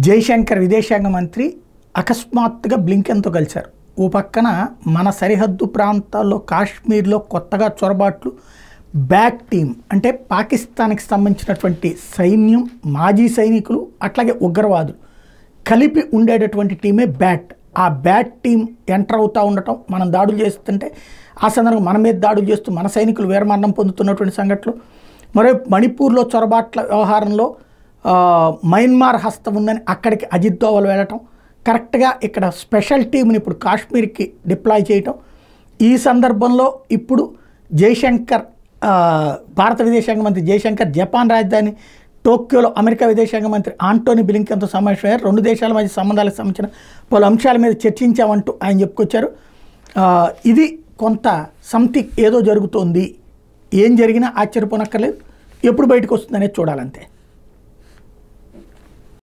జైశంకర్ విదేశాంగ మంత్రి అకస్మాత్తుగా బ్లింకెన్తో కలిశారు. ఓ పక్కన మన సరిహద్దు ప్రాంతాల్లో కాశ్మీర్లో కొత్తగా చొరబాట్లు, బ్యాక్ టీం అంటే పాకిస్తాన్కి సంబంధించినటువంటి సైన్యం, మాజీ సైనికులు, అట్లాగే ఉగ్రవాదులు కలిపి ఉండేటటువంటి టీమే బ్యాట్. ఆ బ్యాట్ టీం ఎంటర్ అవుతూ ఉండటం, మనం దాడులు చేస్తుంటే ఆ సందర్భంగా మన మీద దాడులు చేస్తూ మన సైనికులు వీరమరణం పొందుతున్నటువంటి సంఘటనలు. మరో మణిపూర్లో చొరబాట్ల వ్యవహారంలో మయన్మార్ హస్తం ఉందని అక్కడికి అజిత్ దోవల్ వెళ్ళటం, కరెక్ట్గా ఇక్కడ స్పెషల్ టీంని ఇప్పుడు కాశ్మీర్కి డిప్లాయ్ చేయటం. ఈ సందర్భంలో ఇప్పుడు జైశంకర్, భారత విదేశాంగ మంత్రి జైశంకర్ జపాన్ రాజధాని టోక్యోలో అమెరికా విదేశాంగ మంత్రి ఆంటోనీ బ్లింకెన్తో సమావేశమయ్యారు. రెండు దేశాల మధ్య సంబంధాలకు సంబంధించిన పలు అంశాల మీద చర్చించామంటూ ఆయన చెప్పుకొచ్చారు. ఇది కొంత సంథింగ్ ఏదో జరుగుతోంది, ఏం జరిగినా ఆశ్చర్యపోనక్కర్లేదు, ఎప్పుడు బయటకు వస్తుందనేది చూడాలంతే.